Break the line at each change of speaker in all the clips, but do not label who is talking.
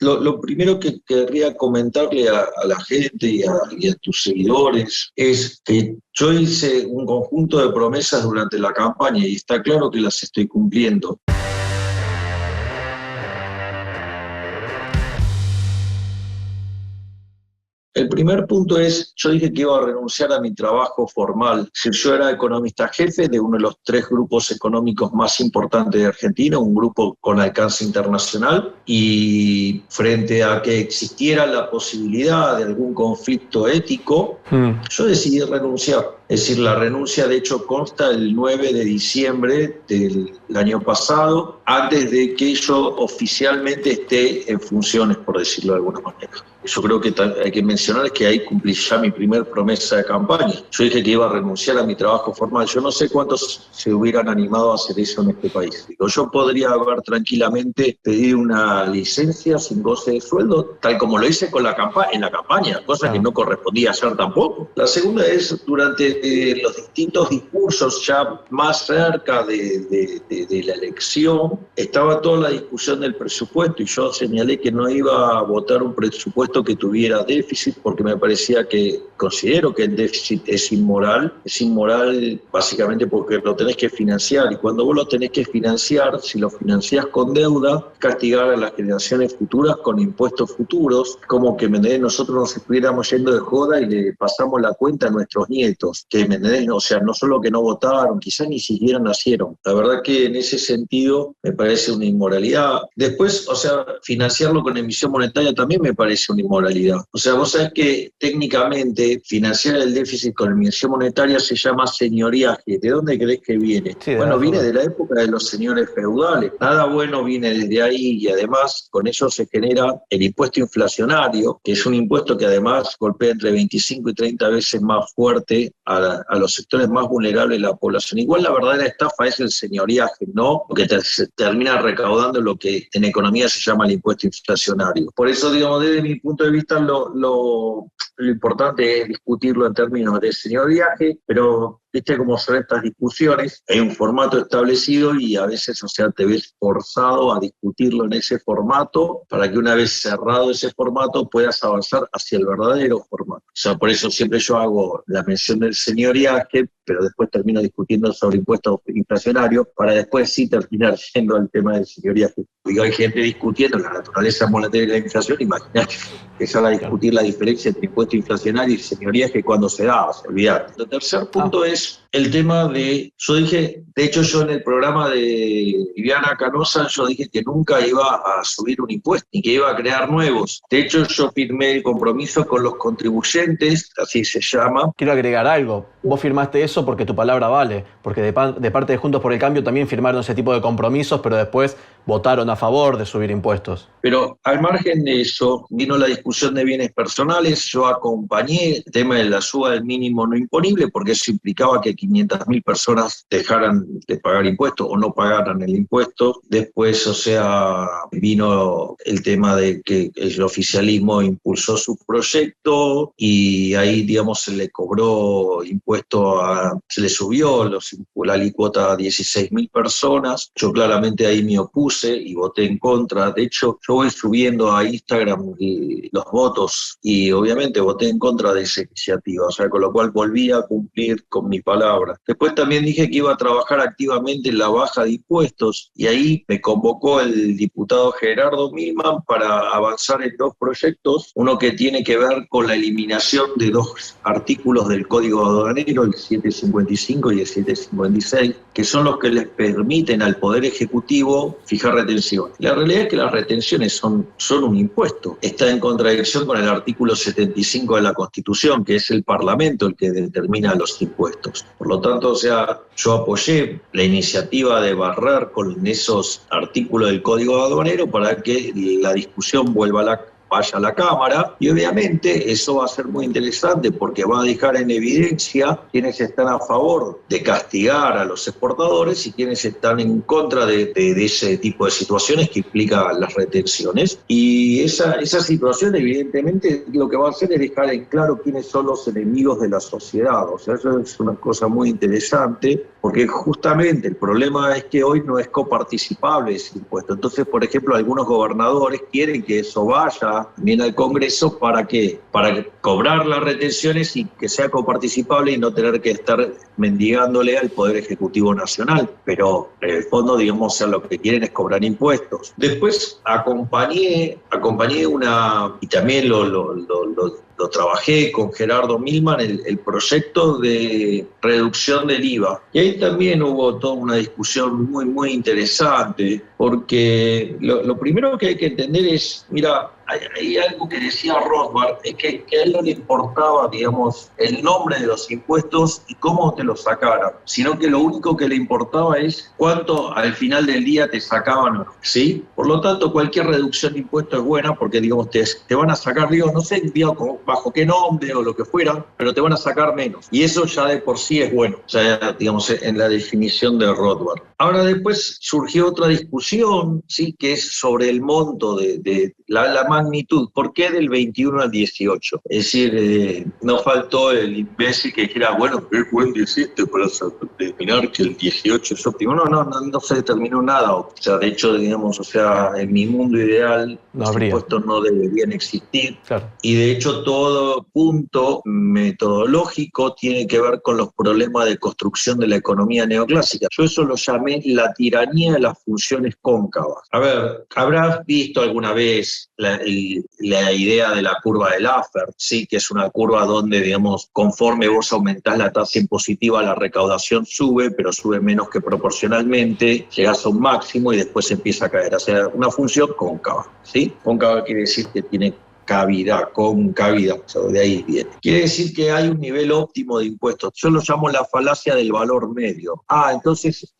Lo primero que querría comentarle a la gente y a tus seguidores es que yo hice un conjunto de promesas durante la campaña y está claro que las estoy cumpliendo. El primer punto es, yo dije que iba a renunciar a mi trabajo formal. Si yo era economista jefe de uno de los 3 grupos económicos más importantes de Argentina, un grupo con alcance internacional, y frente a que existiera la posibilidad de algún conflicto ético, yo decidí renunciar. Es decir, la renuncia de hecho consta el 9 de diciembre del año pasado, antes de que yo oficialmente esté en funciones, por decirlo de alguna manera. Yo creo que hay que mencionar que ahí cumplí ya mi primer promesa de campaña. Yo dije que iba a renunciar a mi trabajo formal. Yo no sé cuántos se hubieran animado a hacer eso en este país. Digo, yo podría haber tranquilamente pedido una licencia sin goce de sueldo, tal como lo hice con en la campaña, cosa que no correspondía hacer tampoco. La segunda es, durante los distintos discursos ya más cerca de la elección, estaba toda la discusión del presupuesto y yo señalé que no iba a votar un presupuesto que tuviera déficit porque me parecía considero que el déficit es inmoral básicamente porque lo tenés que financiar y cuando vos lo tenés que financiar, si lo financiás con deuda, castigar a las generaciones futuras con impuestos futuros, como que nosotros nos estuviéramos yendo de joda y le pasamos la cuenta a nuestros nietos, que o sea, no solo que no votaron, quizás ni siquiera nacieron. La verdad que en ese sentido me parece una inmoralidad. Después, o sea, financiarlo con emisión monetaria también me parece una inmoralidad. O sea, vos sabés que técnicamente financiar el déficit con emisión monetaria se llama señoriaje. ¿De dónde crees que viene?
Sí, de
Bueno,
las
viene
dudas.
de la época de los señores feudales. Nada bueno viene desde ahí y además con eso se genera el impuesto inflacionario, que es un impuesto que además golpea entre 25 y 30 veces más fuerte a los sectores más vulnerables de la población. Igual la verdadera estafa es el señoriaje, ¿no? Porque se termina recaudando lo que en economía se llama el impuesto inflacionario. Por eso, digamos, desde mi punto de vista, lo importante es discutirlo en términos de señoriaje, pero viste cómo son estas discusiones, hay un formato establecido y a veces, o sea, te ves forzado a discutirlo en ese formato para que una vez cerrado ese formato puedas avanzar hacia el verdadero formato. O sea, por eso siempre yo hago la mención del señoriaje, pero después termino discutiendo sobre impuestos inflacionarios para después sí terminar yendo al tema del señoriaje. Digo, hay gente discutiendo la naturaleza monetaria de la inflación, imagínate, empezar a discutir la diferencia entre impuesto inflacionario y señoriaje cuando se da, olvidate. El tercer punto es el tema yo dije, de hecho yo en el programa de Viviana Canosa, yo dije que nunca iba a subir un impuesto, ni que iba a crear nuevos. De hecho yo firmé el compromiso con los contribuyentes, así se llama.
Quiero agregar algo. Vos firmaste eso porque tu palabra vale, porque de parte de Juntos por el Cambio también firmaron ese tipo de compromisos, pero después votaron a favor de subir impuestos.
Pero al margen de eso, vino la discusión de bienes personales, yo acompañé el tema de la suba del mínimo no imponible, porque eso implicaba que 500.000 personas dejaran de pagar impuestos o no pagaran el impuesto. Después, o sea, vino el tema de que el oficialismo impulsó su proyecto y ahí, digamos, se le cobró impuesto se le subió la alícuota a 16.000 personas. Yo claramente ahí me opuse y voté en contra. De hecho, yo voy subiendo a Instagram los votos y obviamente voté en contra de esa iniciativa, o sea, con lo cual volví a cumplir con mi palabra. Después también dije que iba a trabajar activamente en la baja de impuestos y ahí me convocó el diputado Gerardo Milman para avanzar en 2 proyectos, uno que tiene que ver con la eliminación de 2 artículos del Código Aduanero, el 755 y el 756, que son los que les permiten al Poder Ejecutivo fijar retención. La realidad es que las retenciones son un impuesto. Está en contradicción con el artículo 75 de la Constitución, que es el Parlamento el que determina los impuestos. Por lo tanto, o sea, yo apoyé la iniciativa de barrer con esos artículos del Código Aduanero para que la discusión vuelva vaya a la Cámara, y obviamente eso va a ser muy interesante porque va a dejar en evidencia quienes están a favor de castigar a los exportadores y quienes están en contra de ese tipo de situaciones que implican las retenciones. Y esa situación evidentemente lo que va a hacer es dejar en claro quiénes son los enemigos de la sociedad. O sea, eso es una cosa muy interesante porque justamente el problema es que hoy no es coparticipable ese impuesto. Entonces, por ejemplo, algunos gobernadores quieren que eso vaya también al Congreso. ¿Para qué? Para cobrar las retenciones y que sea coparticipable y no tener que estar mendigándole al Poder Ejecutivo Nacional. Pero en el fondo, digamos, o sea, lo que quieren es cobrar impuestos. Después acompañé y también lo trabajé con Gerardo Milman, el proyecto de reducción del IVA. Y ahí también hubo toda una discusión muy, muy interesante, porque lo primero que hay que entender es, mira, hay algo que decía Rothbard, es que a él no le importaba, digamos, el nombre de los impuestos y cómo te los sacaran, sino que lo único que le importaba es cuánto al final del día te sacaban o no, ¿sí? Por lo tanto, cualquier reducción de impuestos es buena porque, digamos, te van a sacar, digo, no sé, digamos, bajo qué nombre o lo que fuera, pero te van a sacar menos. Y eso ya de por sí es bueno, ya, digamos, en la definición de Rothbard. Ahora después surgió otra discusión, ¿sí? Que es sobre el monto de la magnitud. ¿Por qué del 21 al 18? Es decir, no faltó el imbécil que dijera, bueno, ¿qué cuento hiciste para determinar que el 18 es óptimo? No se determinó nada. O sea, de hecho, digamos, o sea, en mi mundo ideal los impuestos no deberían existir.
Claro.
Y de hecho todo punto metodológico tiene que ver con los problemas de construcción de la economía neoclásica. Yo eso lo llamé la tiranía de las funciones cóncavas. A ver, habrás visto alguna vez la idea de la curva de Laffer, sí, que es una curva donde, digamos, conforme vos aumentás la tasa impositiva, la recaudación sube, pero sube menos que proporcionalmente, llegás a un máximo y después empieza a caer. O sea, una función cóncava, ¿sí? Cóncava quiere decir que tiene concavidad, o sea, de ahí viene. Quiere decir que hay un nivel óptimo de impuestos. Yo lo llamo la falacia del valor medio. Entonces,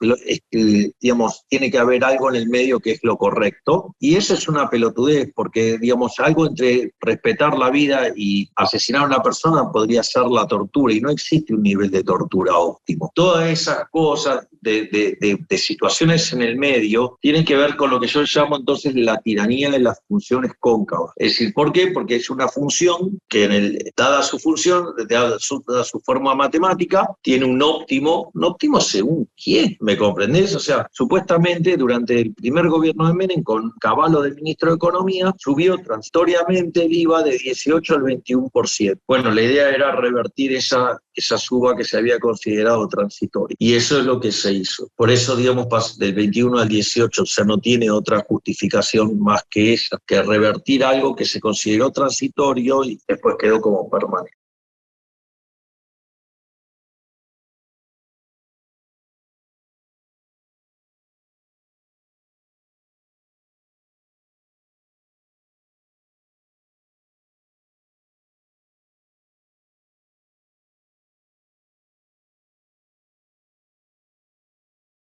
digamos, tiene que haber algo en el medio que es lo correcto, y eso es una pelotudez, porque, digamos, algo entre respetar la vida y asesinar a una persona podría ser la tortura, y no existe un nivel de tortura óptimo. Todas esas cosas de situaciones en el medio tienen que ver con lo que yo llamo entonces la tiranía de las funciones cóncavas. Es decir, ¿por qué? Porque es una función que dada su función, dada su forma matemática, tiene un óptimo según quién, ¿me comprendés? O sea, supuestamente durante el primer gobierno de Menem, con Cavallo de ministro de Economía, subió transitoriamente el IVA de 18 al 21%. Bueno, la idea era revertir esa suba que se había considerado transitoria. Y eso es lo que se hizo. Por eso, digamos, del 21 al 18, o sea, no tiene otra justificación más que esa, que revertir algo que se consideró transitorio y después quedó como permanente.